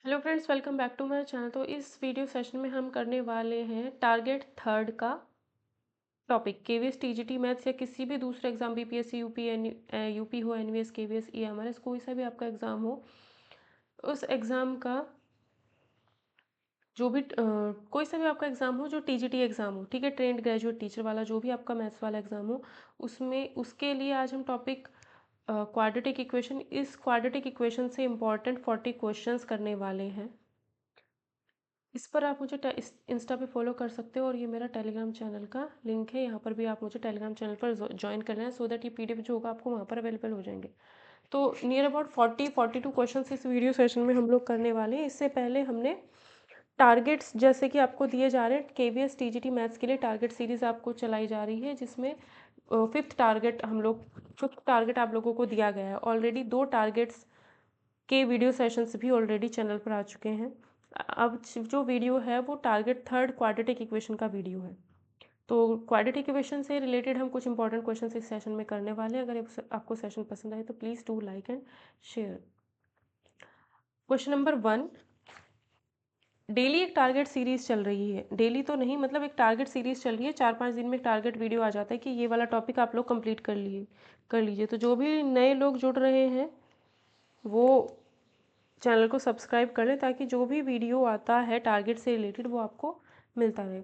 Hello friends, welcome back to my channel. तो इस video session में हम करने वाले हैं टारगेट थर्ड का टॉपिक। केवीएस टीजीटी मैथ्स या किसी भी दूसरे एग्जाम बीपीएससी यूपी हो, एनवीएस केवीएस ईएमआरएस, कोई सा भी आपका एग्जाम हो, उस एग्ज़ाम का जो भी कोई सा भी आपका एग्ज़ाम हो जो टीजीटी एग्ज़ाम हो, ठीक है, ट्रेंड ग्रेजुएट टीचर वाला जो भी आपका मैथ्स वाला एग्ज़ाम हो, उसमें उसके लिए आज हम टॉपिक क्वाड्रेटिक इक्वेशन, इस क्वाड्रेटिक इक्वेशन से इम्पॉर्टेंट 40 क्वेश्चंस करने वाले हैं। इस पर आप मुझे इंस्टा पे फॉलो कर सकते हो और ये मेरा टेलीग्राम चैनल का लिंक है। यहाँ पर भी आप मुझे टेलीग्राम चैनल पर ज्वाइन कर लेना, सो दैट ये पीडीएफ जो होगा आपको वहाँ पर अवेलेबल हो जाएंगे। तो नियर अबाउट 42 क्वेश्चन इस वीडियो सेशन में हम लोग करने वाले हैं। इससे पहले हमने टारगेट्स जैसे कि आपको दिए जा रहे हैं, केवीएस टीजीटी मैथ्स के लिए टारगेट सीरीज आपको चलाई जा रही है, जिसमें फिफ्थ टारगेट आप लोगों को दिया गया है। ऑलरेडी 2 टारगेट्स के वीडियो सेशंस भी ऑलरेडी चैनल पर आ चुके हैं। अब जो वीडियो है वो टारगेट थर्ड क्वाड्रेटिक इक्वेशन का वीडियो है। तो क्वाड्रेटिक इक्वेशन से रिलेटेड हम कुछ इंपॉर्टेंट क्वेश्चन इस सेशन में करने वाले हैं। अगर आपको सेशन पसंद आए तो please do like and share. Question number 1, daily एक टारगेट सीरीज चल रही है। डेली तो नहीं, मतलब एक टारगेट सीरीज चल रही है, 4-5 दिन में एक टारगेट वीडियो आ जाता है कि ये वाला टॉपिक आप लोग कंप्लीट कर लीजिए। तो जो भी नए लोग जुड़ रहे हैं वो चैनल को सब्सक्राइब कर लें, ताकि जो भी वीडियो आता है टारगेट से रिलेटेड वो आपको मिलता रहे।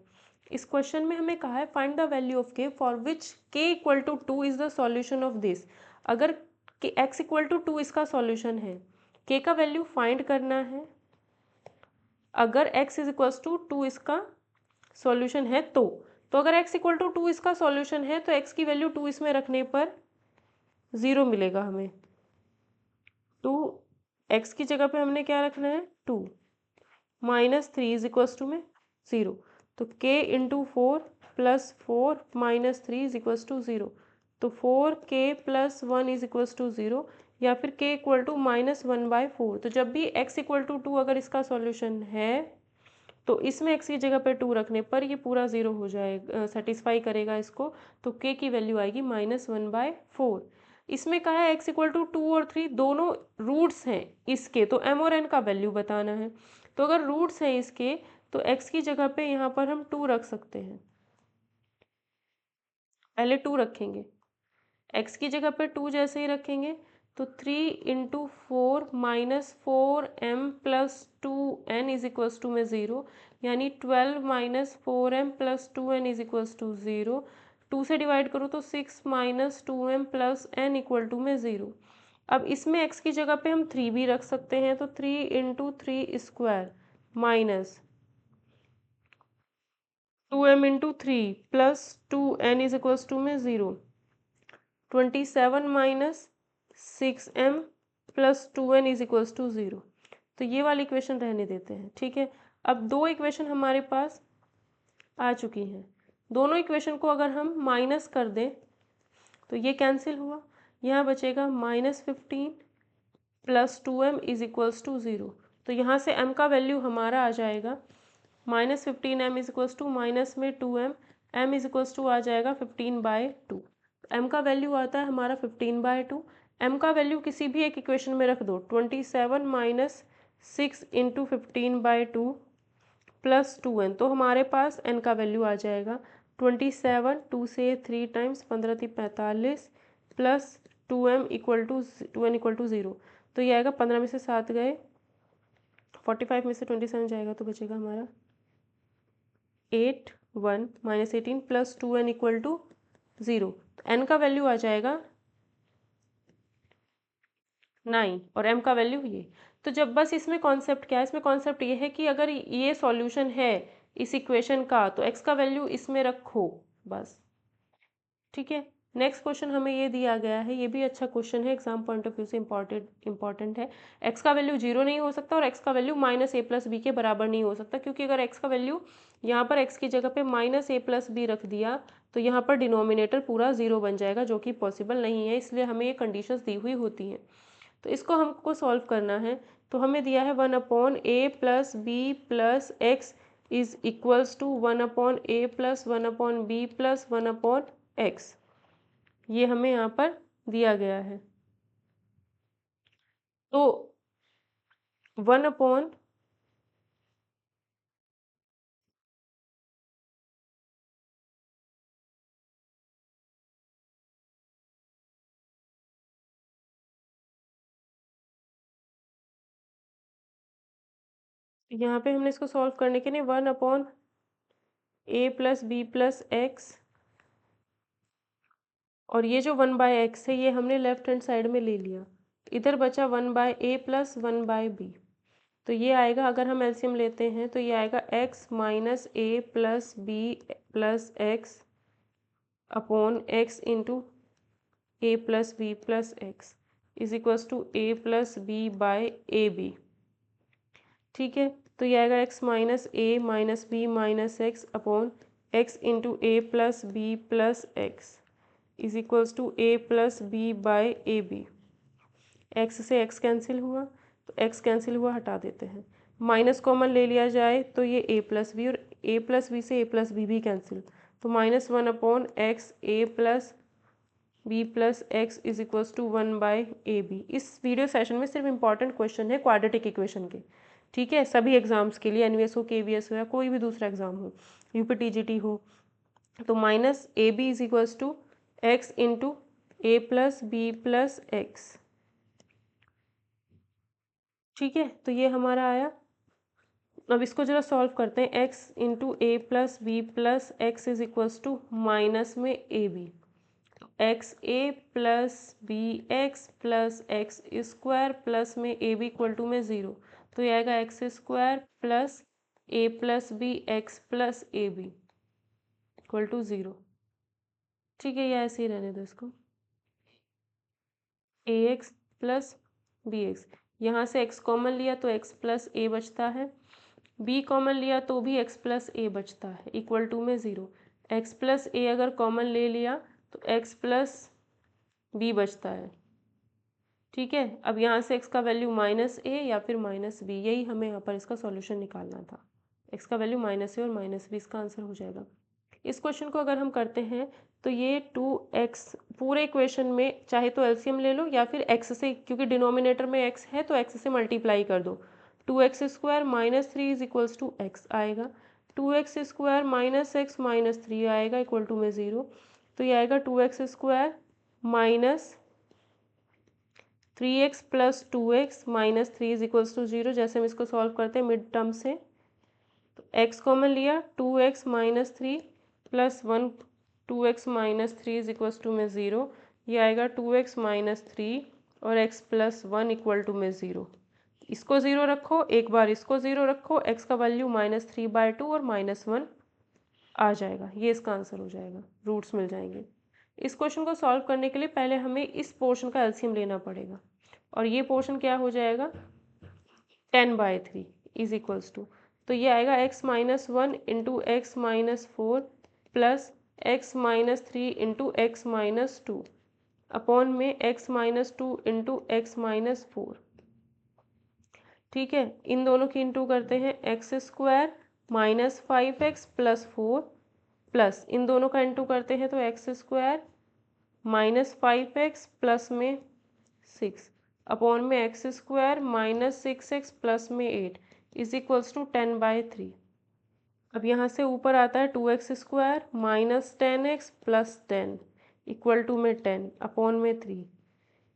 इस क्वेश्चन में हमें कहा है find the value of K for which K equal to 2 is the solution of this. अगर एक्स इक्वल टू 2 इसका सॉल्यूशन है, के का वैल्यू फाइंड करना है। अगर x इज इक्वल्स टू 2 इसका सॉल्यूशन है तो अगर x इक्वल टू 2 इसका सॉल्यूशन है तो x की वैल्यू 2 इसमें रखने पर 0 मिलेगा हमें। 2 x की जगह पे हमने क्या रखना है, 2 माइनस 3 इज इक्वल्स टू में 0। तो k into 4 plus 4 minus 3 is equals to 0। तो 4k plus 1 is equals to 0, या फिर k इक्वल टू -1/4। तो जब भी x इक्वल टू 2 अगर इसका सॉल्यूशन है तो इसमें x की जगह पे 2 रखने पर ये पूरा 0 हो जाएगा, सेटिस्फाई करेगा इसको। तो k की वैल्यू आएगी -1/4। इसमें कहा है x इक्वल टू 2 और 3 दोनों रूट्स हैं इसके, तो m और n का वैल्यू बताना है। तो अगर रूट्स हैं इसके तो x की जगह पे यहाँ पर हम 2 रख सकते हैं। पहले 2 रखेंगे, x की जगह पे 2 जैसे ही रखेंगे तो 3 into 4 minus 4m plus 2n is equals to में 0, यानी 12 minus 4m plus 2n is equals to 0। 2 से डिवाइड करो तो 6 minus 2m plus n equal to में 0। अब इसमें x की जगह पे हम 3 भी रख सकते हैं, तो 3 into 3 square minus 2m into 3 plus 2n is equals to में 0। 27 minus 6m plus 2n is equals to 0। तो ये वाली इक्वेशन रहने देते हैं, ठीक है। अब 2 इक्वेशन हमारे पास आ चुकी हैं। दोनों इक्वेशन को अगर हम माइनस कर दें तो ये कैंसिल हुआ, यहाँ बचेगा -15 plus 2m is equals to 0। तो यहाँ से m का वैल्यू हमारा आ जाएगा -15m is equals to minus में 2m, m is equals to आ जाएगा 15/2। m का वैल्यू आता है हमारा 15/2। m का वैल्यू किसी भी एक इक्वेशन में रख दो, 27 माइनस 6 इंटू 15/2 प्लस 2n, तो हमारे पास n का वैल्यू आ जाएगा 27, 2 से 3 times 15 × 45 plus 2m equal to 2n equal to 0। तो ये आएगा 15 में से 7 गए, 45 में से 27 जाएगा तो बचेगा हमारा 8, 1 minus 18 plus 2n equal to 0। n का वैल्यू आ जाएगा 9 और m का वैल्यू ये। तो जब बस इसमें कॉन्सेप्ट क्या है, इसमें कॉन्सेप्ट ये है कि अगर ये सॉल्यूशन है इस इक्वेशन का तो x का वैल्यू इसमें रखो बस, ठीक है। नेक्स्ट क्वेश्चन हमें ये दिया गया है, ये भी अच्छा क्वेश्चन है, एग्जाम पॉइंट ऑफ व्यू से इंपॉर्टेंट है। x का वैल्यू 0 नहीं हो सकता और x का वैल्यू -a प्लस b के बराबर नहीं हो सकता, क्योंकि अगर x का वैल्यू यहाँ पर x की जगह पे -a प्लस b रख दिया तो यहाँ पर डिनोमिनेटर पूरा 0 बन जाएगा, जो कि पॉसिबल नहीं है, इसलिए हमें ये कंडीशंस दी हुई होती हैं। तो इसको हमको सॉल्व करना है। तो हमें दिया है 1/a plus B plus x is equals to 1/a plus 1/b plus 1/x। ये हमें यहाँ पर दिया गया है। तो 1/a यहाँ पे हमने इसको सॉल्व करने के लिए 1/a+b+x, और ये जो 1/x है ये हमने लेफ्ट हैंड साइड में ले लिया। इधर बचा 1/a प्लस 1/b। तो ये आएगा, अगर हम एलसीएम लेते हैं तो ये आएगा x minus a plus b plus x upon x into a plus b plus x is equals to a plus b by a B. ठीक है, तो ये आएगा x minus b minus x upon x into a plus b plus x is equals to a plus b by a B. X से x cancel हुआ, तो x cancel हुआ, हटा देते हैं। माइनस कॉमन ले लिया जाए तो ये a प्लस बी, और a प्लस बी से a प्लस बी भी कैंसिल, तो -1 upon x a plus B plus x is equals to 1/ab। इस वीडियो सेशन में सिर्फ इंपॉर्टेंट क्वेश्चन है क्वाड्रेटिक इक्वेशन के। ठीक है, सभी एग्जाम्स के लिए, एनवीएस हो, केवीएस हो, या कोई भी दूसरा एग्जाम हो, यूपीटीजीटी हो, तो -ab is equals to x into a plus B plus x. ठीक है, तो ये हमारा आया। अब इसको जरा सॉल्व करते हैं। x into A plus B plus x is equals to minus में A B, X A plus B x plus X square plus में ए बी इक्वल टू में 0, तो ये आएगा x square plus a plus B x plus a b equal to 0। ठीक है, ये ऐसे ही रहने दो इसको। A x plus B x, यहाँ से x कॉमन लिया तो x प्लस ए बचता है, b कॉमन लिया तो भी x प्लस ए बचता है, इक्वल टू में 0। x प्लस ए अगर कॉमन ले लिया तो x प्लस बी बचता है। ठीक है, अब यहाँ से x का वैल्यू -a या फिर -b, यही हमें यहाँ पर इसका सॉल्यूशन निकालना था। x का वैल्यू -a और -b, इसका आंसर हो जाएगा। इस क्वेश्चन को अगर हम करते हैं तो ये 2x पूरे इक्वेशन में चाहे तो एलसीएम ले लो या फिर x से, क्योंकि डिनोमिनेटर में x है तो x से मल्टीप्लाई कर दो। 2x square minus 3 is equals to x आएगा, 2x square minus x minus 3 आएगा इक्वल टू में 0, तो ये आएगा 2x square minus 3x plus 2x minus 3 is equals to 0। जैसे हम इसको सॉल्व करते हैं मिड टर्म से, तो x कॉमन लिया, 2x minus 3 plus 1, 2x minus 3 is equals to में 0, ये आएगा 2x माइनस 3 और x प्लस 1 इक्वल टू में 0। इसको 0 रखो, एक बार इसको 0 रखो, x का वैल्यू -3/2 और -1 आ जाएगा, ये इसका आंसर हो जाएगा, रूट्स मिल जाएंगे। इस क्वेश्चन को सॉल्व करने के लिए पहले हमें इस पोर्शन का एलसीएम लेना पड़ेगा, और ये पोर्शन क्या हो जाएगा, 10/3 इज इक्वल्स टू, तो ये आएगा x minus 1 into X minus 4 plus X minus 3 into X minus 2 upon में x minus 2 into X minus 4। ठीक है, इन दोनों की इंटू करते हैं, X square minus 5x plus 4 plus इन दोनों का इंटू करते हैं तो x square minus 5x plus में 6 अपॉन में x square minus 6x plus में 8 इज इक्वल्स टू 10/3। अब यहाँ से ऊपर आता है 2x square minus 10x plus 10 equal to में 10 अपॉन में 3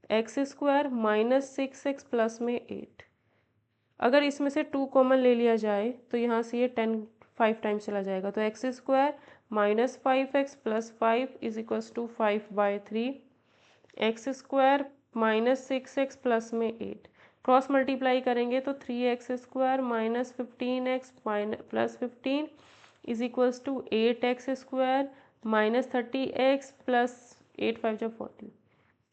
x square minus 6x plus में 8। अगर इसमें से 2 कॉमन ले लिया जाए तो यहाँ से ये 10 5 टाइम्स चला जाएगा, तो x square minus 5x plus 5 is equals to 5/3, x square minus 6x plus में 8, क्रॉस मल्टीप्लाई करेंगे तो 3x square minus 15x plus 15 is equals to 8x square minus 30x plus 8 5 जब 40,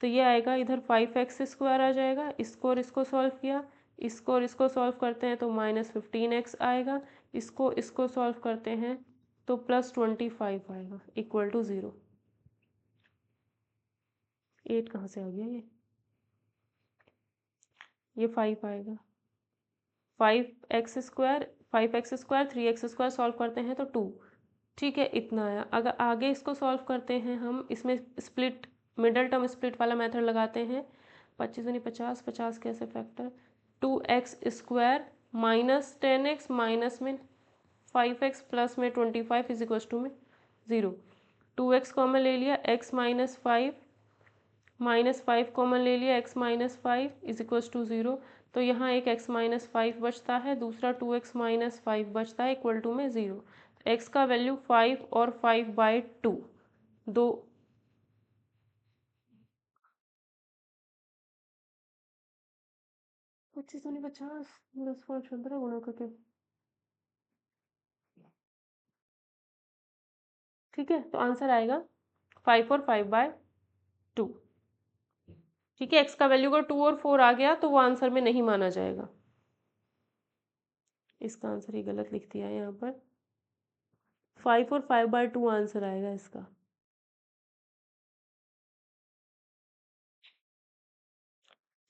तो ये आएगा, इधर 5x स्क्वायर आ जाएगा, इसको और इसको सॉल्व किया, इसको और इसको सॉल्व करते हैं तो -15x आएगा, इसको सॉल्व करते हैं तो +25 आएगा इक्वल टू 0। 8 कहाँ से आ गया ये 5 आएगा, 5x square 5x square 3x square solve करते हैं तो 2। ठीक है, इतना आया। अगर आगे इसको सॉल्व करते हैं हम, इसमें स्प्लिट मिडल टर्म स्प्लिट वाला मेथड लगाते हैं, 25 दूनी 50, 50 कैसे factor, 2x square minus 10x minus में 5x प्लस में 25 इज इक्वल्स टू में 0, 2x कॉमन ले लिया, x माइनस 5 -5 कॉमन ले लिया, x -5 इज इक्वल्स टू 0। तो यहाँ एक x -5 बचता है, दूसरा 2x -5 बचता है इक्वल टू में 0। x का वैल्यू 5 और 5/2 दो 25 दूनी 50, 10 5 15 गुणा करके, ठीक है। तो आंसर आएगा 5 और 5/2। ठीक है, x का वैल्यू अगर 2 और 4 आ गया तो वो आंसर में नहीं माना जाएगा। इसका आंसर ही गलत लिख दिया है यहाँ पर, 5 और 5/2 आंसर आएगा इसका।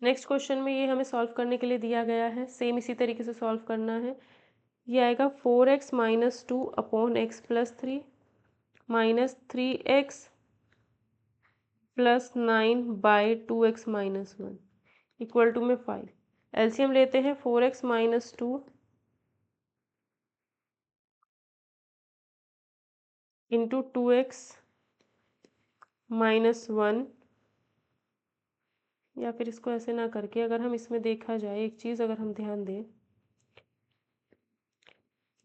नेक्स्ट क्वेश्चन में ये हमें सॉल्व करने के लिए दिया गया है, सेम इसी तरीके से सॉल्व करना है। ये आएगा 4x - 2 अपॉन x + 3 minus 3x + 9/2x - 1 equal to में 5। एलसीएम लेते हैं, 4x - 2 इंटू 2x - 1, या फिर इसको ऐसे ना करके अगर हम इसमें देखा जाए एक चीज़, अगर हम ध्यान दें,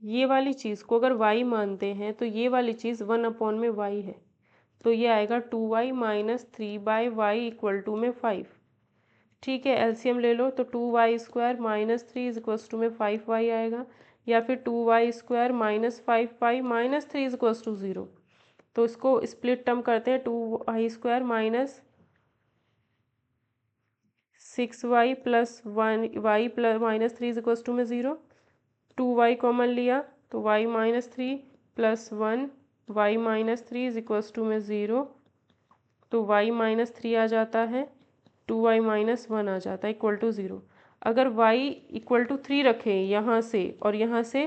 ये वाली चीज़ को अगर y मानते हैं तो ये वाली चीज़ 1 अपॉन में y है, तो ये आएगा 2y - 3/y इक्वल टू में 5। ठीक है, एलसीएम ले लो, तो 2y² - 3 इज इक्वल्स टू में 5y आएगा, या फिर 2y² - 5y - 3 is equals to 0। तो इसको स्प्लिट टर्म करते हैं, 2y² - 6y + 1y + -3 is equals to में 0। 2y कॉमन लिया तो y - 3 + 1 y - 3 is equals to में 0। तो y - 3 आ जाता है, 2y - 1 आ जाता है इक्वल टू 0। अगर y इक्वल टू 3 रखें यहाँ से और यहाँ से,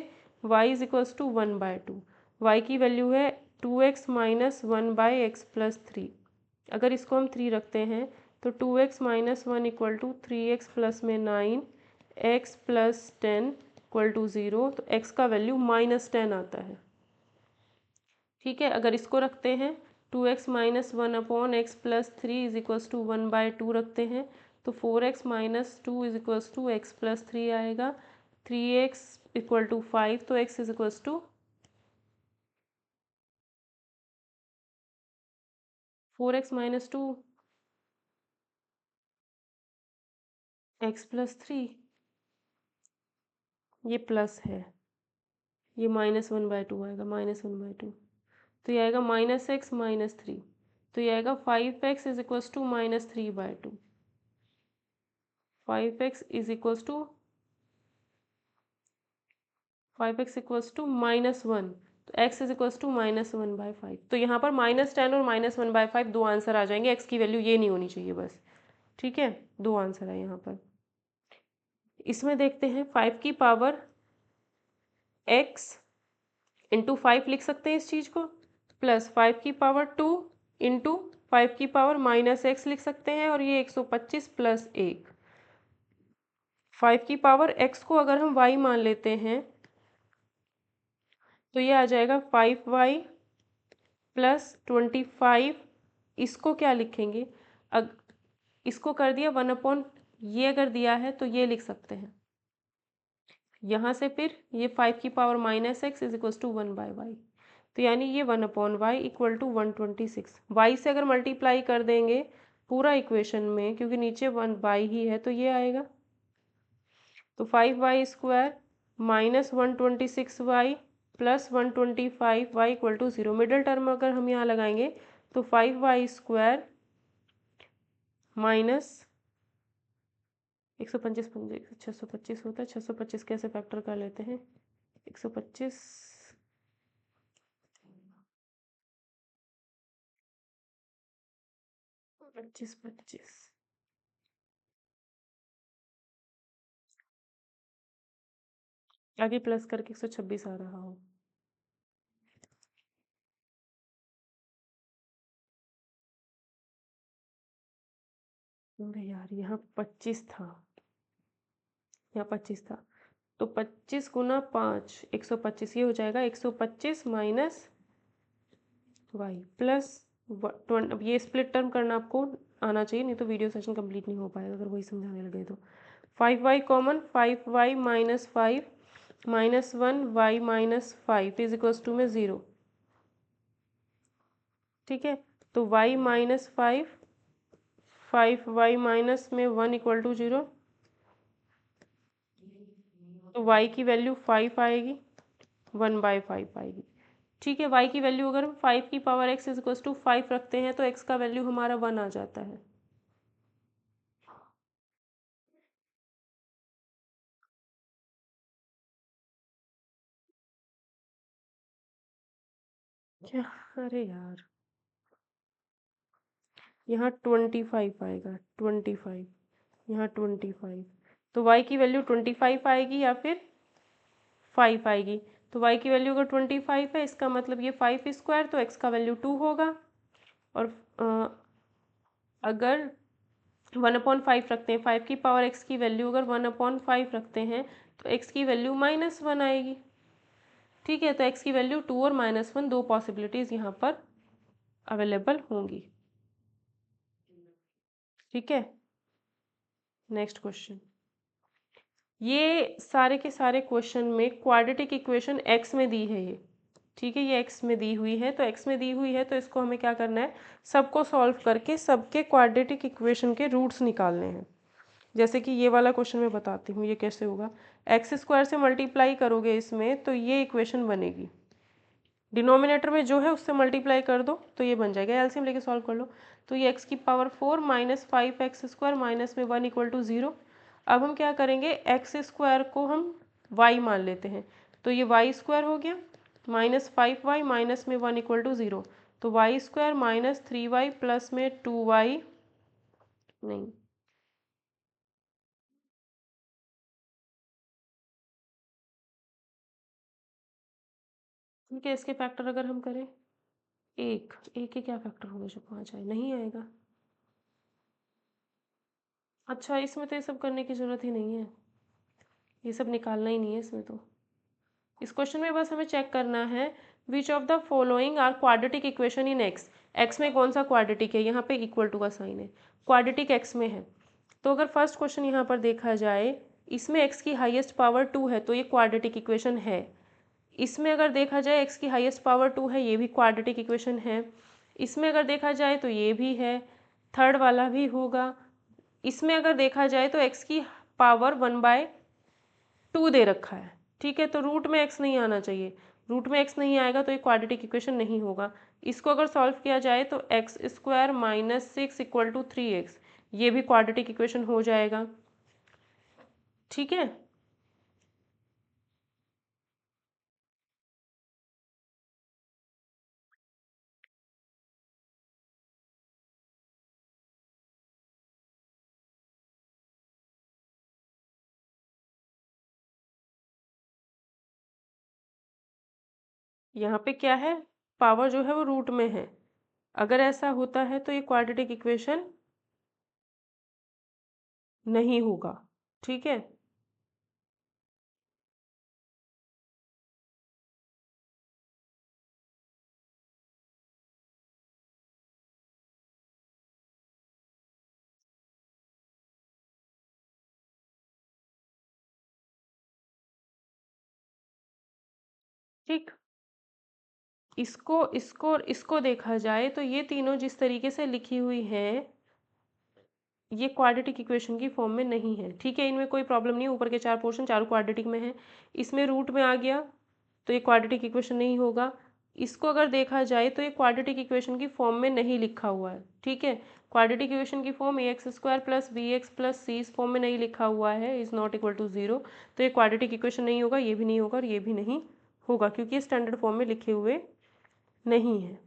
y is equals to 1/2। y की वैल्यू है 2x - 1/x + 3। अगर इसको हम 3 रखते हैं तो 2x - 1 इक्वल टू 3x + में 9 x + 10 इक्वल टू 0। तो x का वैल्यू -10 आता है। ठीक है, अगर इसको रखते हैं 2x - 1 अपॉन x + 3 इज इक्वल्स टू 1/2 रखते हैं, तो 4x - 2 is equals to x + 3 आएगा, 3x इक्वल टू 5। तो x is equals to 4x - 2 x + 3, ये प्लस है, ये -1/2 आएगा, -1/2। तो ये आएगा -x - 3, तो ये आएगा 5x is equals to -3/2। 5x is equals to 5x equals to -1, तो x इज इक्वल्स टू -1/5। तो यहाँ पर -10 और -1/5 दो आंसर आ जाएंगे, x की वैल्यू ये नहीं होनी चाहिए बस। ठीक है, दो आंसर है यहाँ पर। इसमें देखते हैं 5 की पावर x इंटू 5 लिख सकते हैं इस चीज़ को, प्लस 5 की पावर 2 इंटू 5 की पावर -x लिख सकते हैं, और ये 125 + 1। 5 की पावर x को अगर हम y मान लेते हैं तो ये आ जाएगा 5y + 25। इसको क्या लिखेंगे, अग इसको कर दिया 1 अपॉन, ये अगर दिया है तो ये लिख सकते हैं यहाँ से, फिर ये 5 की power -x is equals to 1/y। तो यानी ये 1 अपॉन y इक्वल टू 126। y से अगर मल्टीप्लाई कर देंगे पूरा इक्वेशन में, क्योंकि नीचे 1y ही है, तो ये आएगा, तो 5y² - 126y + 125y equal to 0। Middle term अगर हम यहाँ लगाएंगे तो 5y² माइनस 125 625 होता है, 625 कैसे फैक्टर कर लेते हैं, 125 25 25, आगे प्लस करके 126 आ रहा हो। अरे यार, यहाँ 25 था, यहाँ 25 था, तो 25 गुना 5 125, ये हो जाएगा 125 माइनस वाई प्लस अब ये स्प्लिट टर्म करना आपको, आना चाहिए, नहीं तो वीडियो सेशन कंप्लीट नहीं हो पाएगा अगर वही समझाने लगे तो। 5y common, 5y minus 5 minus 1y minus 5 is equals to में 0। ठीक है, तो y माइनस 5y माइनस में 1 इक्वल टू 0, तो y की वैल्यू 5 आएगी, 1/5 आएगी। ठीक है, y की वैल्यू अगर हम 5 की power x is equal to 5 रखते हैं तो x का वैल्यू हमारा 1 आ जाता है। क्या? अरे यार, यहाँ 25 आएगा, 25, यहाँ 25, तो y की वैल्यू 25 आएगी या फिर 5 आएगी। तो y की वैल्यू अगर 25 है, इसका मतलब ये 5 स्क्वायर, तो x का वैल्यू 2 होगा। और अगर 1/5 रखते हैं, 5 की पावर x की वैल्यू अगर 1/5 रखते हैं तो x की वैल्यू -1 आएगी। ठीक है, तो x की वैल्यू 2 और -1 दो पॉसिबिलिटीज़ यहाँ पर अवेलेबल होंगी। ठीक है, नेक्स्ट क्वेश्चन। ये सारे के सारे क्वेश्चन में क्वाड्रेटिक इक्वेशन x में दी है ये। ठीक है, ये x में दी हुई है, तो x में दी हुई है तो इसको हमें क्या करना है, सबको सॉल्व करके सबके क्वाड्रेटिक इक्वेशन के रूट्स निकालने हैं। जैसे कि ये वाला क्वेश्चन मैं बताती हूँ ये कैसे होगा। एक्स स्क्वायर से मल्टीप्लाई करोगे इसमें तो ये इक्वेशन बनेगी, डिनोमिनेटर में जो है उससे मल्टीप्लाई कर दो तो ये बन जाएगा, एलसीएम लेके सॉल्व कर लो। तो ये x की power 4 minus 5x square minus में 1 इक्वल टू 0। अब हम क्या करेंगे, एक्स स्क्वायर को हम y मान लेते हैं, तो ये वाई स्क्वायर हो गया -5y माइनस में 1 इक्वल टू 0, तो वाई स्क्वायर -3y प्लस में 2y, नहीं ठीक है, इसके फैक्टर अगर हम करें, एक एक के क्या फैक्टर होगा जो 5 आए, नहीं आएगा। अच्छा, इसमें तो ये सब करने की ज़रूरत ही नहीं है, ये सब निकालना ही नहीं है इसमें तो। इस क्वेश्चन में बस हमें चेक करना है which of the following are quadratic equation in x. X में कौन सा क्वाड्रेटिक है, यहाँ पे इक्वल टू का साइन है, क्वाड्रेटिक एक्स में है। तो अगर फर्स्ट क्वेश्चन यहाँ पर देखा जाए, इसमें एक्स की हाईएस्ट पावर 2 है तो ये क्वाड्रेटिक इक्वेशन है। इसमें अगर देखा जाए एक्स की हाईएस्ट पावर 2 है, ये भी क्वाड्रेटिक इक्वेशन है। इसमें अगर देखा जाए तो ये भी है, थर्ड वाला भी होगा। इसमें अगर देखा जाए तो एक्स की पावर 1/2 दे रखा है। ठीक है, तो रूट में एक्स नहीं आना चाहिए, रूट में एक्स नहीं आएगा तो ये क्वाड्रेटिक इक्वेशन नहीं होगा। इसको अगर सॉल्व किया जाए तो x square minus 6 equal to 3x, ये भी क्वाड्रेटिक इक्वेशन हो जाएगा। ठीक है, यहाँ पे क्या है, पावर जो है वो रूट में है। अगर ऐसा होता है तो ये क्वाड्रेटिक इक्वेशन नहीं होगा। ठीक है, ठीक। इसको इसको इसको देखा जाए तो ये तीनों जिस तरीके से लिखी हुई हैं, ये क्वाड्रेटिक इक्वेशन की फॉर्म में नहीं है। ठीक है, इनमें कोई प्रॉब्लम नहीं है, ऊपर के चार पोर्शन चारों क्वाड्रेटिक में है। इसमें रूट में आ गया तो ये क्वाड्रेटिक इक्वेशन नहीं होगा। इसको अगर देखा जाए तो ये क्वाड्रेटिक इक्वेशन की फॉर्म में नहीं लिखा हुआ है। ठीक है, क्वाड्रेटिक इक्वेशन की form ax square plus B x plus C इस फॉर्म में नहीं लिखा हुआ है, इज़ नॉट इक्वल टू 0। तो ये क्वाड्रेटिक इक्वेशन नहीं होगा, ये भी नहीं होगा और ये भी नहीं होगा, क्योंकि ये स्टैंडर्ड फॉर्म में लिखे हुए नहीं है।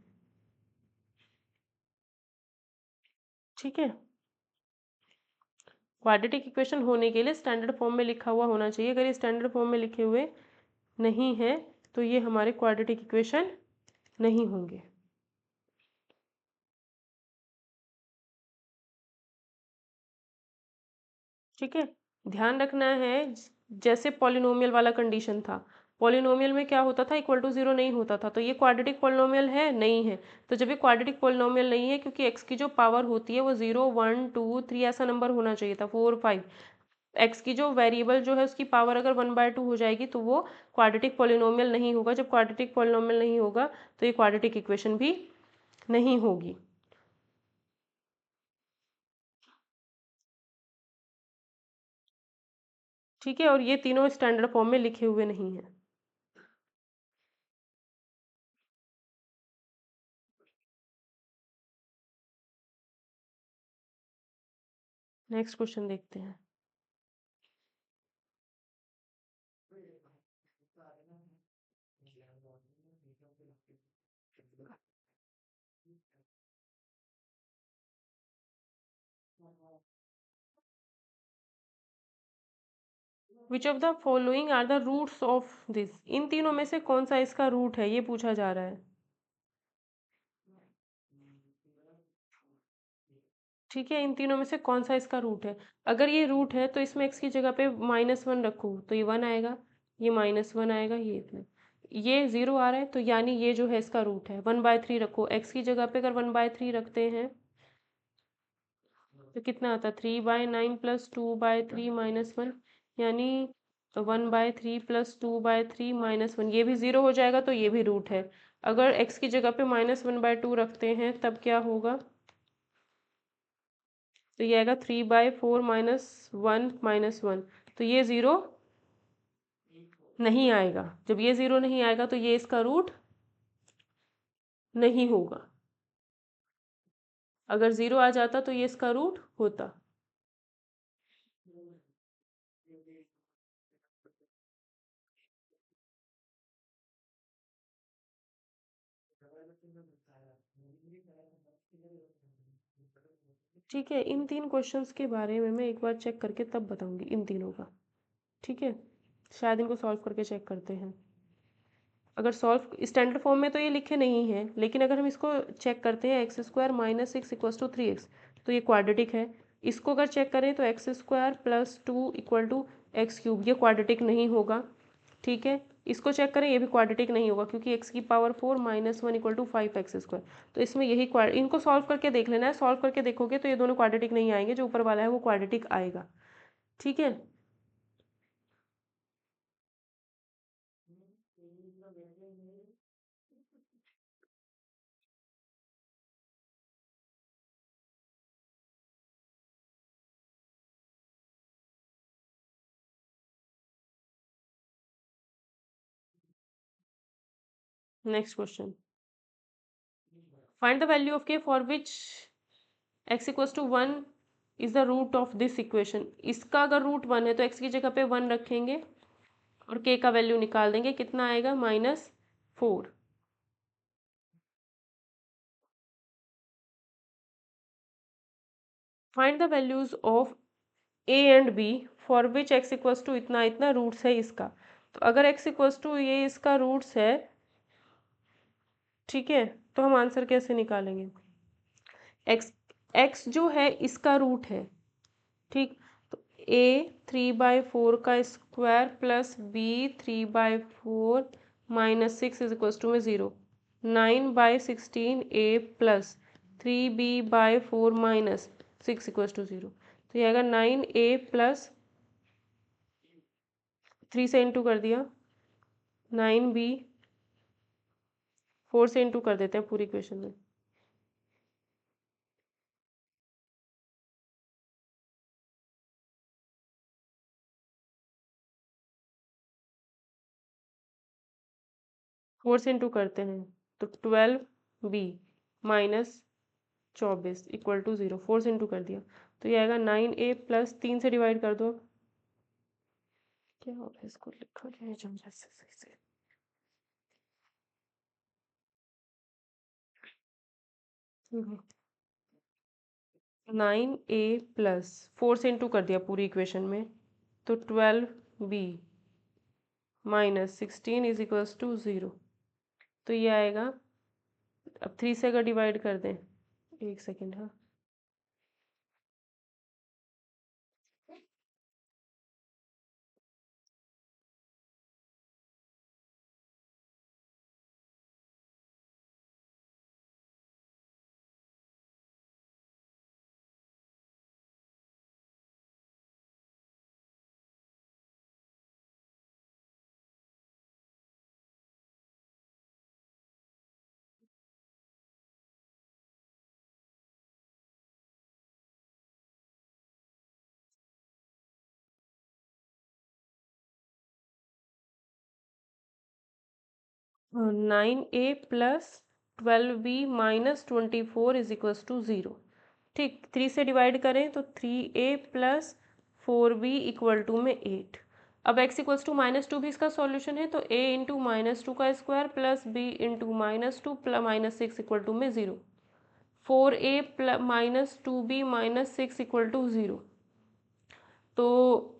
ठीक है, क्वाड्रेटिक इक्वेशन होने के लिए स्टैंडर्ड फॉर्म में लिखा हुआ होना चाहिए। अगर ये स्टैंडर्ड फॉर्म में लिखे हुए नहीं है तो ये हमारे क्वाड्रेटिक इक्वेशन नहीं होंगे। ठीक है, ध्यान रखना है जैसे पॉलिनोमियल वाला कंडीशन था, पॉलिनोमियल में क्या होता था, इक्वल टू 0 नहीं होता था। तो ये क्वाड्रेटिक पॉलिनोमियल है, नहीं है। तो जब ये क्वाड्रेटिक पॉलिनोमियल नहीं है, क्योंकि एक्स की जो पावर होती है वो 0 1 2 3 ऐसा नंबर होना चाहिए था, 4 5। एक्स की जो वेरिएबल जो है उसकी पावर अगर 1/2 हो जाएगी तो वो क्वाड्रेटिक पॉलिनोमियल नहीं होगा। जब क्वाड्रेटिक पॉलिनोमियल नहीं होगा तो ये क्वाड्रेटिक इक्वेशन भी नहीं होगी। ठीक है, और ये तीनों स्टैंडर्ड फॉर्म में लिखे हुए नहीं हैं। नेक्स्ट क्वेश्चन देखते हैं। Which of the following are the roots of this, इन तीनों में से कौन सा इसका रूट है, ये पूछा जा रहा है। ठीक है, इन तीनों में से कौन सा इसका रूट है। अगर ये रूट है तो इसमें एक्स की जगह पे -1 रखो तो ये 1 आएगा, ये -1 आएगा, ये 0 आ रहा है, तो यानी ये जो है इसका रूट है। 1/3 रखो, एक्स की जगह पे अगर 1/3 रखते हैं तो कितना आता है, 3/9 प्लस 2/3 -1, यानी 1/3 प्लस 2/3 -1, ये भी 0 हो जाएगा तो ये भी रूट है। अगर एक्स की जगह पे -1/2 रखते हैं तब क्या होगा, तो ये आएगा 3/4 -1 तो ये 0 नहीं आएगा। जब ये 0 नहीं आएगा तो ये इसका रूट नहीं होगा। अगर 0 आ जाता तो ये इसका रूट होता। ठीक है, इन 3 क्वेश्चंस के बारे में मैं एक बार चेक करके तब बताऊंगी, इन तीनों का। ठीक है, शायद इनको सॉल्व करके चेक करते हैं। अगर सॉल्व स्टैंडर्ड फॉर्म में तो ये लिखे नहीं हैं, लेकिन अगर हम इसको चेक करते हैं, x² - 6 = 3x, तो ये क्वाड्रेटिक है। इसको अगर चेक करें तो x² + 2 = x³, ये क्वाड्रेटिक नहीं होगा। ठीक है, इसको चेक करें, ये भी क्वाड्रेटिक नहीं होगा, क्योंकि x की पावर 4 -1 = 5x²। तो इसमें यही इनको सॉल्व करके देख लेना है। सॉल्व करके देखोगे तो ये दोनों क्वाड्रेटिक नहीं आएंगे, जो ऊपर वाला है वो क्वाड्रेटिक आएगा। ठीक है। Next question, find the value of k for which x = 1 is the root of this equation. इसका अगर रूट 1 है तो x की जगह पे 1 रखेंगे और k का वैल्यू निकाल देंगे, कितना आएगा, -4। Find the values of a and b for which x = इतना इतना रूट्स है इसका। तो अगर x = ये इसका रूट्स है, ठीक है, तो हम आंसर कैसे निकालेंगे। x जो है इसका रूट है, ठीक। तो a 3/4 का स्क्वायर प्लस b 3/4 -6 में 0, 9/16 a प्लस 3b/4 -6 = 0। तो ये आएगा 9a प्लस 3 से इंटू कर दिया, 9b 4 से इंटू कर देते हैं पूरी इक्वेशन में। 4 से इंटू करते हैं तो 12b माइनस 24 = 0, 4 से इंटू कर दिया तो ये आएगा 9a प्लस 3 से डिवाइड कर दो। क्या हो रहा है, इसको लिखा जाए जल्दी से सही से। 9a प्लस 4 से इंटू कर दिया पूरी इक्वेशन में, तो 12b -16 = 0। तो ये आएगा, अब 3 से अगर डिवाइड कर दें, एक सेकेंड, हाँ, 9a plus 12b minus 24 is equals to 0। ठीक, 3 से डिवाइड करें तो 3a plus 4b equal to में 8। अब x इक्वल्स टू -2 भी इसका सॉल्यूशन है, तो a इंटू -2 का square plus b into -2 plus -6 equal to में 0। 4a plus -2b -6 equal to 0। तो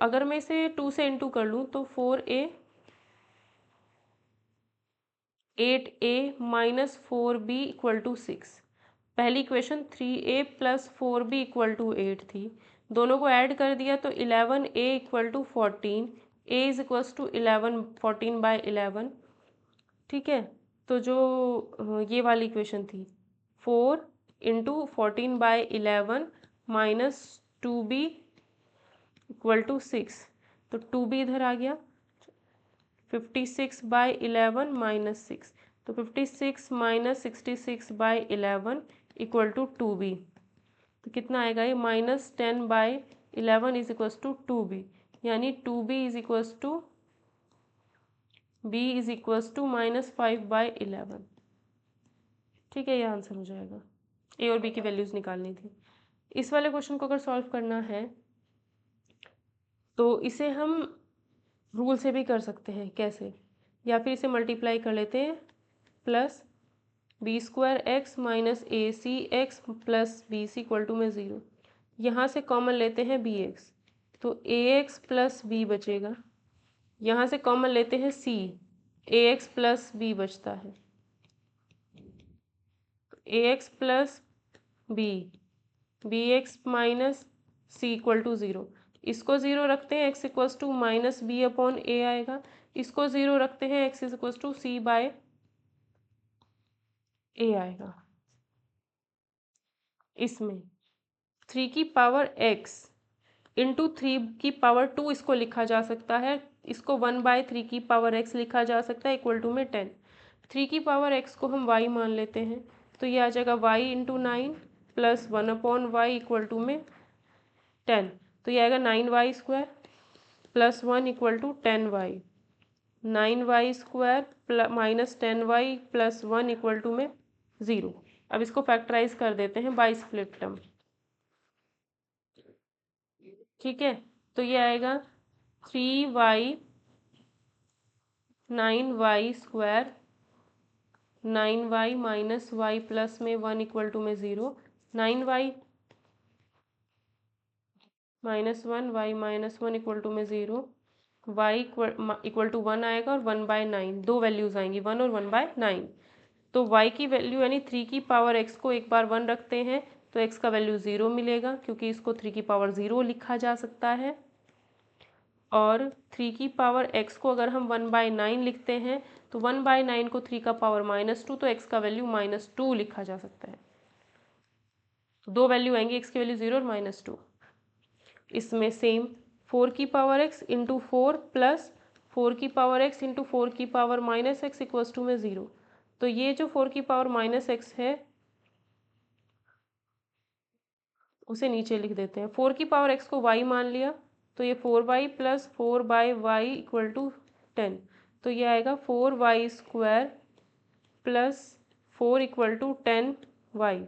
अगर मैं इसे 2 से इंटू कर लूँ तो 4a 8a minus 4b equal to 6। पहली equation 3a plus 4b equal to 8 थी, दोनों को ऐड कर दिया तो 11a equal to 14, a is equals to 11 14 by 11। ठीक है, तो जो ये वाली इक्वेशन थी 4 into 14 by 11 minus 2b equal to 6, तो 2b इधर आ गया 56 बाई 11 माइनस 6, तो 56 minus 66 by 11 equal to 2b। तो कितना आएगा ये -10 by 11 is equals to 2b, यानी 2b is equals to b is equals to -5 by 11। ठीक है, ये आंसर हो जाएगा। ए और बी की वैल्यूज़ निकालनी थी। इस वाले क्वेश्चन को अगर सॉल्व करना है तो इसे हम रूल से भी कर सकते हैं। कैसे? या फिर इसे मल्टीप्लाई कर लेते हैं, plus B square x minus a c x plus b c equal to में 0। यहाँ से कॉमन लेते हैं बी एक्स, तो ए एक्स प्लस बी बचेगा। यहाँ से कॉमन लेते हैं C, A x plus B बचता है, A x plus B, B X minus C equal to 0। इसको 0 रखते हैं, X equals to minus B upon A आएगा। इसको 0 रखते हैं, X is equals to C by A आएगा। इसमें 3 की पावर x इंटू 3 की पावर 2 इसको लिखा जा सकता है। इसको 1/3 की पावर x लिखा जा सकता है इक्वल टू में 10। 3 की पावर x को हम y मान लेते हैं, तो ये आ जाएगा y into 9 plus 1 upon y equal to में 10। तो ये आएगा 9y square plus 1 equal to 10y। 9y square minus 10y plus 1 equal to में 0। अब इसको फैक्टराइज कर देते हैं बाई स्प्लिट टर्म। ठीक है, तो ये आएगा 3y 9y square 9y minus Y plus में 1 इक्वल टू में 0। 9y minus 1 y minus 1 equal to में 0। वाई इक्वल टू 1 आएगा और 1/9, दो वैल्यूज़ आएंगी 1 और 1/9। तो y की वैल्यू यानी 3 की पावर x को एक बार 1 रखते हैं तो x का वैल्यू 0 मिलेगा, क्योंकि इसको 3 की पावर 0 लिखा जा सकता है। और 3 की पावर x को अगर हम 1/9 लिखते हैं तो 1/9 को 3 का पावर -2, तो x का वैल्यू -2 लिखा जा सकता है। दो वैल्यू आएंगी, x की वैल्यू 0 और -2। इसमें सेम 4 की पावर x इंटू 4 प्लस 4 की पावर x इंटू 4 की पावर -x इक्वल्स टू में 0। तो ये जो 4 की पावर -x है उसे नीचे लिख देते हैं। 4 की पावर x को y मान लिया, तो ये 4y plus 4/y equal to 10। तो ये आएगा 4y square plus 4 equal to 10y,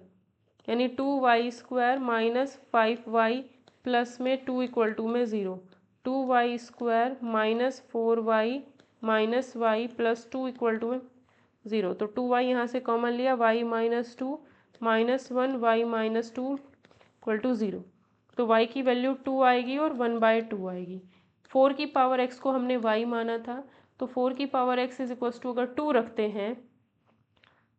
यानी 2y square minus 5y plus में 2 इक्वल टू में 0। 2y square minus 4y minus y plus 2 equal to में 0। तो 2y यहाँ से कॉमन लिया, y minus 2 minus 1 y minus 2 equal to 0। तो y की वैल्यू 2 आएगी और 1/2 आएगी। 4 की पावर x को हमने y माना था, तो 4 की power x is equals to अगर 2 रखते हैं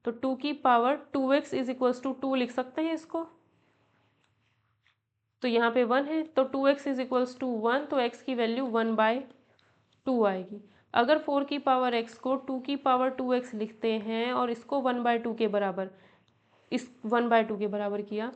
तो 2 की power 2x is equals to 2 लिख सकते हैं इसको। तो यहाँ पे 1 है तो 2x इज इक्वल्स टू 1, तो x की वैल्यू 1/2 आएगी। अगर 4 की पावर x को 2 की पावर 2x लिखते हैं और इसको 1/2 के बराबर, इस 1/2 के बराबर किया,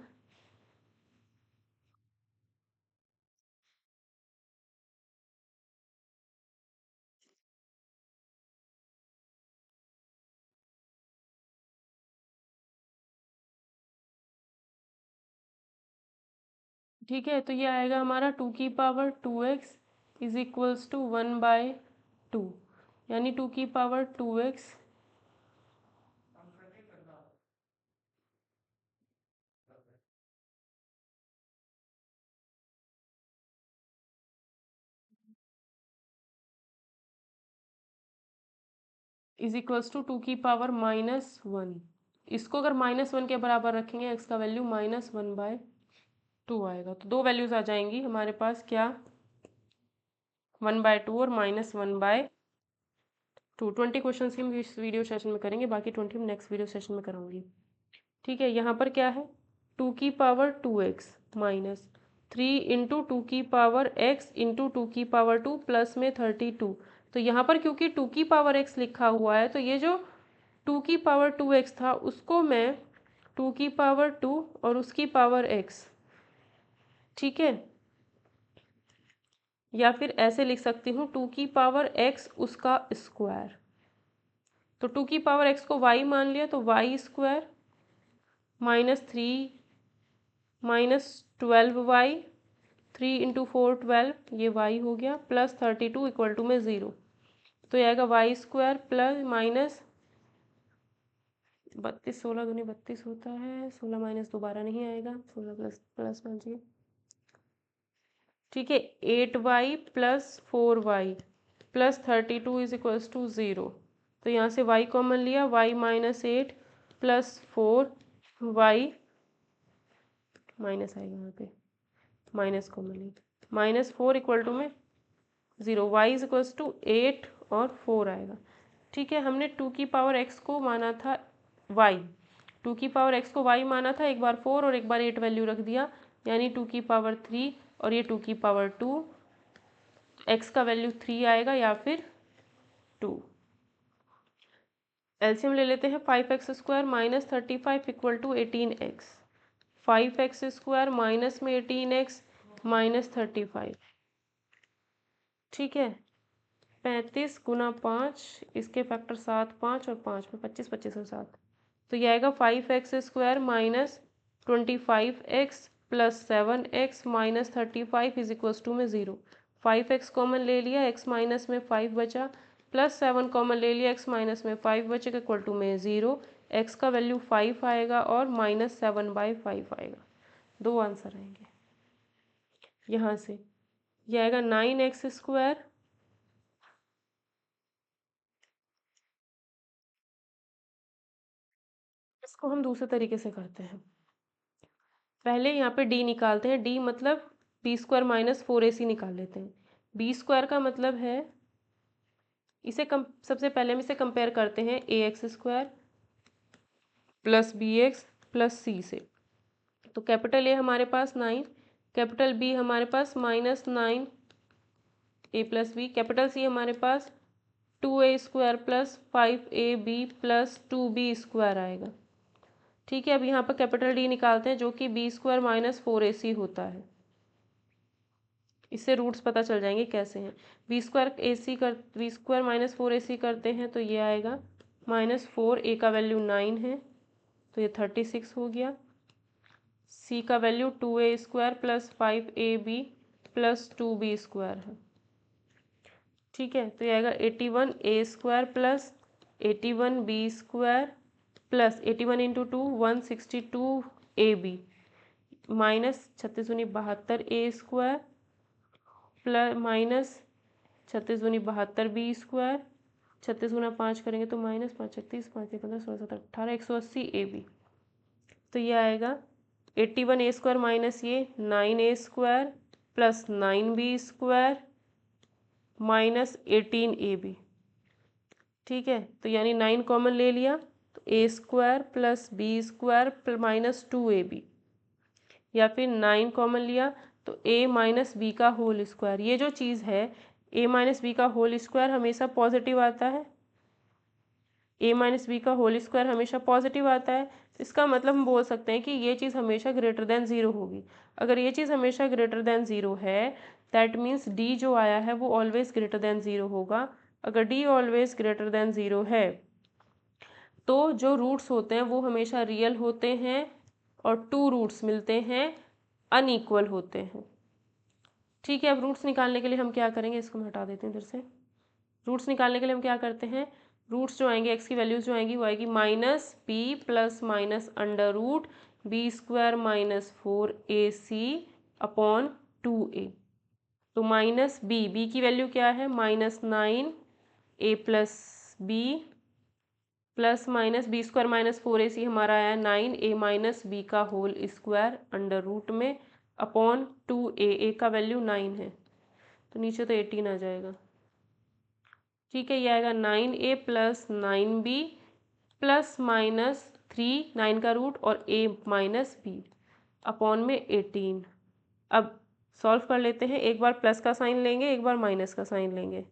ठीक है, तो ये आएगा हमारा 2 की power 2x is equals to 1/2, यानी 2 की power 2x is equals to 2 की पावर -1। इसको अगर -1 के बराबर रखेंगे एक्स का वैल्यू -1/2 आएगा। तो दो वैल्यूज आ जाएंगी हमारे पास, क्या 1/2 और -1/2। 20 क्वेश्चन हम इस वीडियो सेशन में करेंगे, बाकी 20 हम नेक्स्ट वीडियो सेशन में कराऊंगी। ठीक है, यहाँ पर क्या है 2 की पावर 2x माइनस 3 इंटू 2 की पावर x इंटू 2 की पावर 2 प्लस में 32। तो यहाँ पर क्योंकि 2 की पावर x लिखा हुआ है, तो ये जो 2 की पावर 2x था उसको मैं 2 की पावर 2 और उसकी पावर x, ठीक है, या फिर ऐसे लिख सकती हूँ 2 की पावर x उसका स्क्वायर। तो 2 की पावर x को y मान लिया, तो y स्क्वायर -3 -12y, 3 इंटू 4 12, ये y हो गया, प्लस 32 इक्वल टू में 0। तो ये आएगा वाई स्क्वायर प्लस माइनस 32, 16 दूनी 32 होता है, 16 माइनस दोबारा नहीं आएगा, 16 प्लस प्लस मानिए, ठीक है, 8y plus 4y plus 32 is equals to 0। तो यहाँ से y कॉमन लिया, y -8 प्लस 4y माइनस आएगा, यहाँ पे माइनस कॉमन लिया, -4 इक्वल टू में 0, y इज इक्वल्स टू 8 और 4 आएगा। ठीक है, हमने 2 की पावर x को माना था y, 2 की पावर x को y माना था, एक बार 4 और एक बार 8 वैल्यू रख दिया, यानी 2 की पावर 3 और ये 2 की पावर 2, x का वैल्यू 3 आएगा या फिर 2। एलसीएम ले लेते हैं, 5x square minus 35 equal to 18x, 5x square minus में 18x माइनस 35, ठीक है, 35 गुना 5, इसके फैक्टर 7 5 और 5 में 25, 25 और 7, तो ये आएगा 5x square minus 25x plus 7x minus 35 is equals to में 0। 5x कॉमन ले लिया, x माइनस में 5 बचा, प्लस 7 कॉमन ले लिया, x माइनस में 5 बचेगा, इक्वल टू में 0। x का वैल्यू 5 आएगा और -7/5 आएगा। दो आंसर आएंगे यहाँ से। ये आएगा 9x स्क्वायर इसको हम दूसरे तरीके से करते हैं। पहले यहाँ पे d निकालते हैं, d मतलब बी स्क्वायर माइनस 4ac निकाल लेते हैं। बी स्क्वायर का मतलब है, इसे सबसे पहले हम इसे कंपेयर करते हैं ax square plus bx plus c से। तो कैपिटल ए हमारे पास 9, कैपिटल बी हमारे पास -9 a plus b, capital C हमारे पास 2a square plus 5ab plus 2b square आएगा। ठीक है, अब यहाँ पर कैपिटल डी निकालते हैं, जो कि बी स्क्वायर माइनस 4ac होता है। इससे रूट्स पता चल जाएंगे कैसे हैं। बी स्क्वायर माइनस 4ac करते हैं तो ये आएगा -4, a का वैल्यू 9 है तो ये 36 हो गया, c का value 2a square plus 5ab plus 2b square है। ठीक है, तो ये आएगा 81a square plus 81b square plus 81 into 2 162ab minus 36 दूनी 72 a स्क्वायर प्लस माइनस 36 दूनी 72 बी स्क्वायर, 36 गुना 5 करेंगे तो -5 36 5 15 16 17 18 180 ए बी। तो ये आएगा 81 ए स्क्वायर माइनस ये 9 A square plus 9 B square minus 18 A B. ठीक है, तो यानी 9 कॉमन ले लिया तो A square plus B square minus 2 A B, या फिर 9 कॉमन लिया तो a माइनस बी का होल स्क्वायर। ये जो चीज़ है a माइनस बी का होल स्क्वायर हमेशा पॉजिटिव आता है, a माइनस बी का होल स्क्वायर हमेशा पॉजिटिव आता है, तो इसका मतलब हम बोल सकते हैं कि ये चीज़ हमेशा ग्रेटर देन 0 होगी। अगर ये चीज़ हमेशा ग्रेटर देन 0 है, दैट मीन्स d जो आया है वो ऑलवेज ग्रेटर देन 0 होगा। अगर d ऑलवेज ग्रेटर देन 0 है तो जो रूट्स होते हैं वो हमेशा रियल होते हैं और 2 रूट्स मिलते हैं अनइक्वल होते हैं। ठीक है, अब रूट्स निकालने के लिए हम क्या करेंगे, इसको हम हटा देते हैं इधर से। रूट्स निकालने के लिए हम क्या करते हैं, रूट्स जो आएंगे एक्स की वैल्यूज जो आएंगी वो आएगी -b plus minus under root b square minus 4ac upon 2a। तो -b की वैल्यू क्या है -9 a plus B plus minus b square minus 4ac हमारा आया 9a माइनस बी का होल स्क्वायर अंडर रूट में अपॉन 2a का value 9 है तो नीचे तो 18 आ जाएगा। ठीक है, ये आएगा 9a plus 9b plus minus 3 9 का रूट और a माइनस b अपॉन में 18। अब सॉल्व कर लेते हैं, एक बार प्लस का साइन लेंगे एक बार माइनस का साइन लेंगे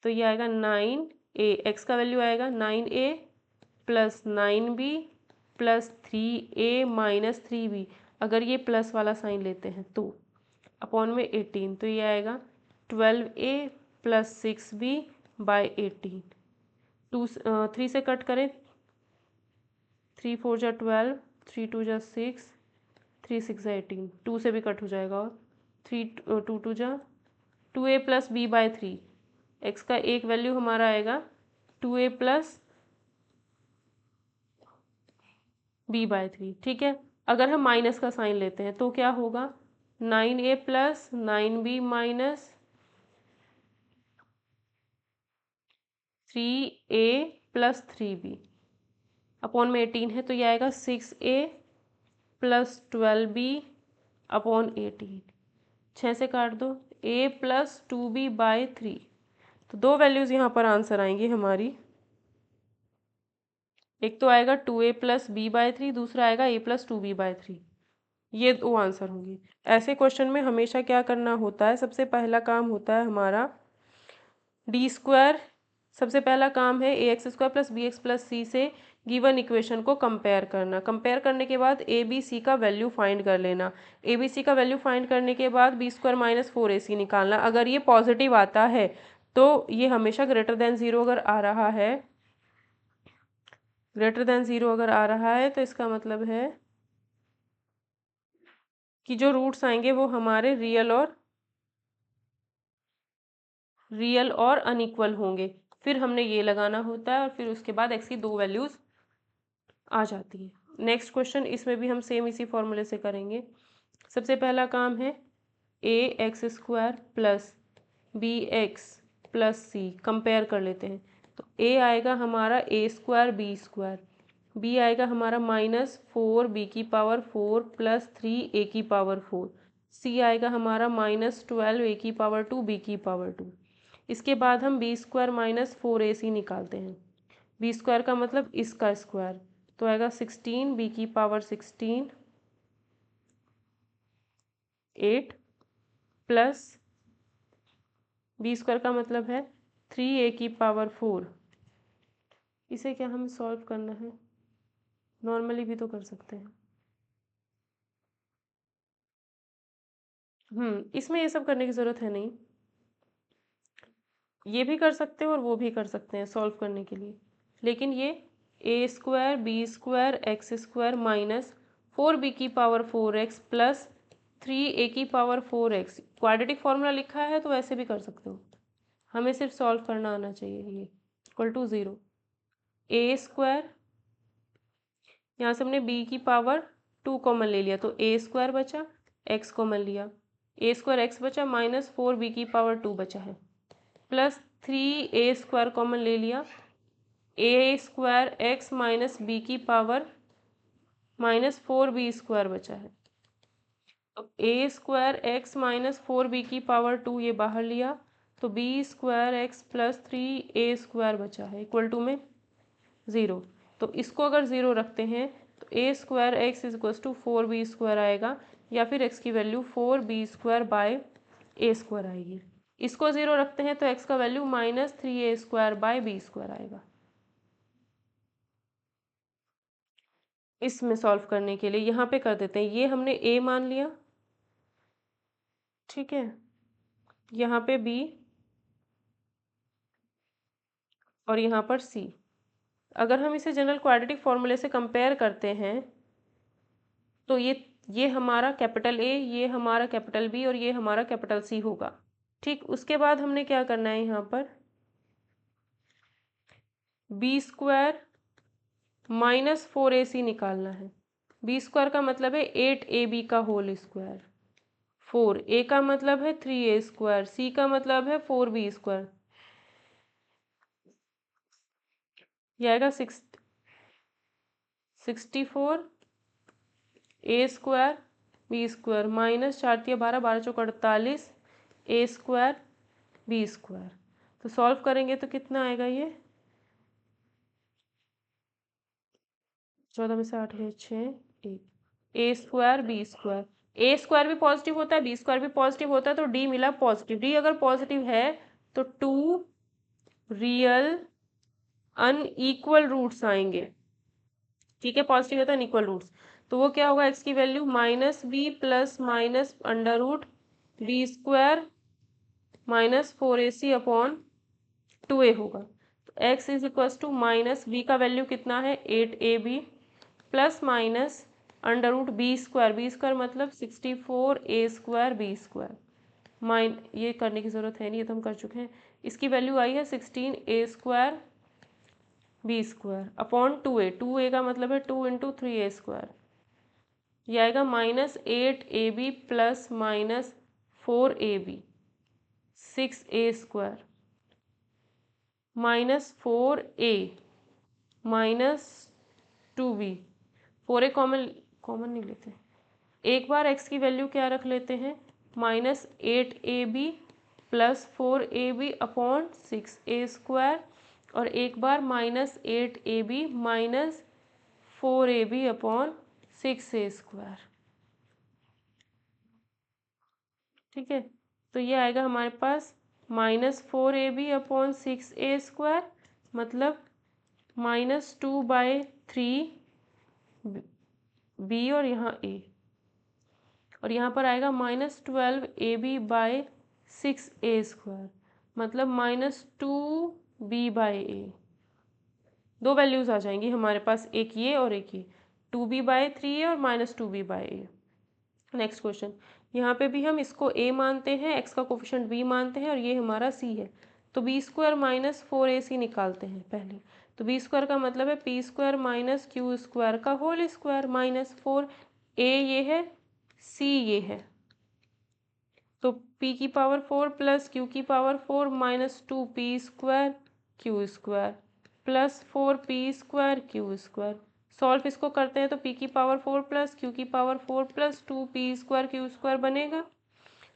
तो ये आएगा 9a, एक्स का वैल्यू आएगा 9a plus 9b plus 3a minus 3b, अगर ये प्लस वाला साइन लेते हैं तो अपॉन में 18 तो ये आएगा 12a प्लस 6b बाई 18। 3 से कट करें, 3 4 जा 12, 3 2 जा 6, 3 6 जा 18, 2 से भी कट हो जाएगा और 3 2 2 जा 2a plus b by 3, x का एक वैल्यू हमारा आएगा 2a प्लस b बाई 3। ठीक है, अगर हम माइनस का साइन लेते हैं तो क्या होगा 9a plus 9b minus 3a plus 3b upon में 18 है तो ये आएगा 6a प्लस 12b अपॉन 18। 6 से काट दो, a प्लस 2b बाई 3, तो दो वैल्यूज़ यहाँ पर आंसर आएंगी हमारी। एक तो आएगा 2a प्लस बी बाई 3, दूसरा आएगा a प्लस 2b बाई 3, ये दो आंसर होंगे। ऐसे क्वेश्चन में हमेशा क्या करना होता है, सबसे पहला काम होता है हमारा डी स्क्वायर, सबसे पहला काम है A X square plus B x plus C से गिवन इक्वेशन को कंपेयर करना। कंपेयर करने के बाद ए बी सी का वैल्यू फाइंड कर लेना। ए बी सी का वैल्यू फाइंड करने के बाद बी स्क्वायर माइनस 4ac निकालना। अगर ये पॉजिटिव आता है तो ये हमेशा ग्रेटर देन ज़ीरो अगर आ रहा है, ग्रेटर देन ज़ीरो अगर आ रहा है तो इसका मतलब है कि जो रूट्स आएंगे वो हमारे रियल और अनइक्वल होंगे। फिर हमने ये लगाना होता है और फिर उसके बाद एक्स की दो वैल्यूज़ आ जाती है। नेक्स्ट क्वेश्चन, इसमें भी हम सेम इसी फॉर्मूले से करेंगे। सबसे पहला काम है A X square plus B x plus C, compare कर लेते हैं। तो ए आएगा हमारा A square B square, B आएगा हमारा माइनस 4 बी की पावर 4 प्लस 3 ए की पावर 4, सी आएगा हमारा माइनस 12 ए की पावर 2 बी की पावर 2। इसके बाद हम बी स्क्वायर माइनस 4ac निकालते हैं। बी स्क्वायर का मतलब इसका स्क्वायर, तो आएगा 16 बी की पावर 16 8 प्लस बी स्क्वायर का मतलब है 3a की पावर 4। इसे क्या हमें सॉल्व करना है, नॉर्मली भी तो कर सकते हैं। इसमें ये सब करने की ज़रूरत है नहीं, ये भी कर सकते हैं और वो भी कर सकते हैं सॉल्व करने के लिए। लेकिन ये A square B square X square minus 4b की पावर 4x प्लस 3a की पावर 4x क्वाड्रेटिक फॉर्मूला लिखा है तो वैसे भी कर सकते हो, हमें सिर्फ सॉल्व करना आना चाहिए। ये इक्वल टू 0, ए स्क्वायर, यहाँ से हमने b की पावर 2 कॉमन ले लिया तो ए स्क्वायर बचा, x कॉमन लिया, ए स्क्वायर एक्स बचा माइनस 4b की पावर 2 बचा है, प्लस 3a स्क्वायर कॉमन ले लिया, ए स्क्वायर एक्स माइनस बी की पावर माइनस 4b स्क्वायर बचा है। तो A square x minus 4b की पावर 2 ये बाहर लिया तो b square x plus 3a square बचा है इक्वल टू में 0। तो इसको अगर 0 रखते हैं तो A square X is equal to 4b square आएगा, या फिर एक्स की value 4b square by A square आएगी। इसको 0 रखते हैं तो एक्स का value minus 3a square by B square आएगा। इसमें सॉल्व करने के लिए यहाँ पे कर देते हैं, ये हमने a मान लिया, ठीक है, यहाँ पे b और यहाँ पर c। अगर हम इसे जनरल क्वाड्रेटिक फॉर्मूले से कंपेयर करते हैं तो ये हमारा कैपिटल A, ये हमारा कैपिटल B और ये हमारा कैपिटल C होगा। ठीक, उसके बाद हमने क्या करना है, यहाँ पर बी स्क्वायर माइनस 4ac निकालना है। बी स्क्वायर का मतलब है 8ab का होल स्क्वायर, 4a का मतलब है 3a स्क्वायर, c का मतलब है 4b स्क्वायर। ये आएगा 64 ए स्क्वायर बी स्क्वायर माइनस 4×3 = 12, 12×4 = 48 ए स्क्वायर बी स्क्वायर। तो सॉल्व करेंगे तो कितना आएगा ये, 14 में से 8 गए 6, 1 ए स्क्वायर बी स्क्वायर। ए स्क्वायर भी पॉजिटिव होता है, बी स्क्वायर भी पॉजिटिव होता है, तो डी मिला पॉजिटिव। डी अगर पॉजिटिव है तो 2 रियल अनइक्वल रूट्स आएंगे। ठीक है, पॉजिटिव है तो अनइक्वल रूट्स। तो वो क्या होगा, एक्स की value -b plus minus under root b square -4ac upon 2a होगा। तो x is equal to minus B का वैल्यू कितना है 8ab plus minus under root b square मतलब 64a स्क्वायर बी स्क्वायर ये करने की ज़रूरत है नहीं, ये तो हम कर चुके हैं। इसकी वैल्यू आई है 16a square B square upon 2a का मतलब है 2 × 3a स्क्वायर। ये आएगा -8ab plus -4ab 6a square -4a -2b 4a common common नहीं लेते, एक बार x की वैल्यू क्या रख लेते हैं -8ab plus 4ab upon 6a square और एक बार -8ab -4ab upon 6a square. ठीक है, तो ये आएगा हमारे पास -4ab अपॉन 6a स्क्वायर मतलब -2/3 b और यहाँ a, और यहाँ पर आएगा -12ab/6a स्क्वायर मतलब -2b/a। दो वैल्यूज़ आ जाएंगी हमारे पास, एक ये और एक ये, 2b/3 और -2b/a। नेक्स्ट क्वेश्चन, यहाँ पे भी हम इसको a मानते हैं, x का कोफिशिएंट b मानते हैं और ये हमारा c है। तो b स्क्वायर -4ac निकालते हैं पहले। तो b स्क्वायर का मतलब है p square minus Q square का होल स्क्वायर -4a ये है, c ये है। तो p की पावर 4 प्लस q की power 4 -2p square q square plus 4p square q square. Solve इसको करते हैं तो p की पावर 4 प्लस q की power 4 plus 2p square q square बनेगा।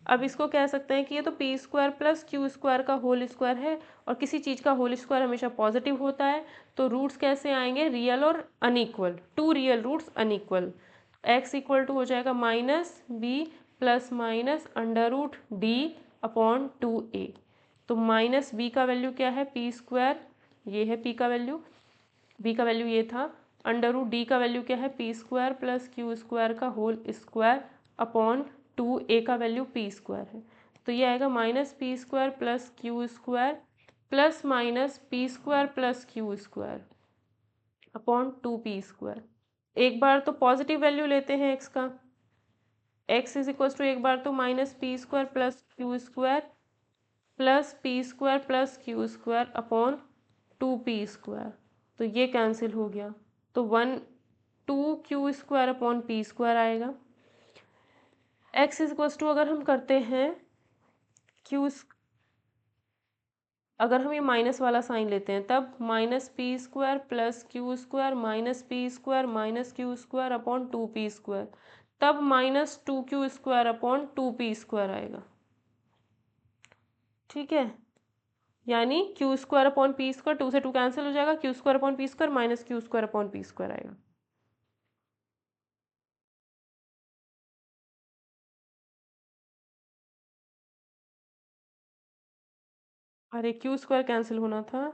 अब इसको कह सकते हैं कि ये तो p square plus q square का होल स्क्वायर है और किसी चीज़ का होल स्क्वायर हमेशा पॉजिटिव होता है। तो रूट्स कैसे आएंगे, रियल और unequal, 2 real roots unequal. x equal to हो जाएगा -b plus minus under root d upon 2a। तो -b का वैल्यू क्या है p स्क्वायर, ये है p का वैल्यू, b का वैल्यू ये था, अंडर रूट डी का वैल्यू क्या है p square plus q square का होल स्क्वायर अपॉन 2a का वैल्यू p स्क्वायर है। तो ये आएगा -p square plus q square plus -p square plus q square upon 2p square. एक बार तो पॉजिटिव वैल्यू लेते हैं x का, x इज इक्वल टू एक बार तो -p square plus q square plus p square plus q square upon 2p square. तो ये cancel हो गया, तो 2q square upon p square आएगा। x इज इक्वल टू अगर हम करते हैं अगर हम ये माइनस वाला साइन लेते हैं तब -p square plus q square -p square -q square upon 2p square, तब -2q square upon 2p square आएगा। ठीक है, यानी q square upon p square, 2 से 2 कैंसिल हो जाएगा, q square upon p square -q square upon p square आएगा। अरे q स्क्वायर कैंसिल होना था,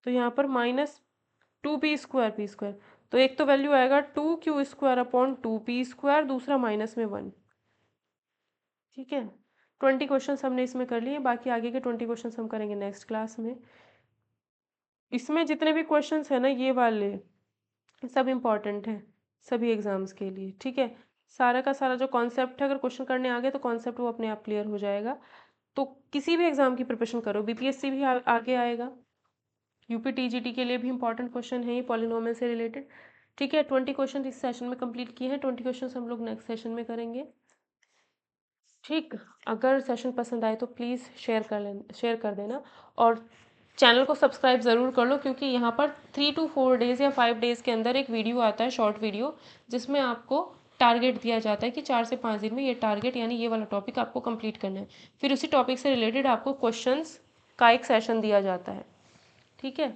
तो यहाँ पर -2p स्क्वायर p स्क्वायर, तो एक तो वैल्यू आएगा 2q square upon 2p square, दूसरा माइनस में 1। ठीक है, 20 क्वेश्चन हमने इसमें कर लिए, बाकी आगे के 20 क्वेश्चन हम करेंगे नेक्स्ट क्लास में। इसमें जितने भी क्वेश्चंस हैं ना ये वाले सब इम्पॉर्टेंट हैं सभी एग्जाम्स के लिए। ठीक है, सारा का सारा जो कॉन्सेप्ट है अगर क्वेश्चन करने आ गए तो कॉन्सेप्ट वो अपने आप क्लियर हो जाएगा। तो किसी भी एग्जाम की प्रिपरेशन करो, बीपीएससी भी आगे आएगा, यूपी टीजीटी के लिए भी इंपॉर्टेंट क्वेश्चन है ये पॉलिनोमियल से रिलेटेड। ठीक है, 20 क्वेश्चन इस सेशन में कंप्लीट किए हैं, 20 क्वेश्चन हम लोग नेक्स्ट सेशन में करेंगे। ठीक, अगर सेशन पसंद आए तो प्लीज़ शेयर कर देना, और चैनल को सब्सक्राइब ज़रूर कर लो, क्योंकि यहाँ पर 3 to 4 डेज़ या 5 डेज़ के अंदर एक वीडियो आता है, शॉर्ट वीडियो, जिसमें आपको टारगेट दिया जाता है कि 4 से 5 दिन में ये टारगेट यानी ये वाला टॉपिक आपको कंप्लीट करना है। फिर उसी टॉपिक से रिलेटेड आपको क्वेश्चंस का एक सेशन दिया जाता है। ठीक है।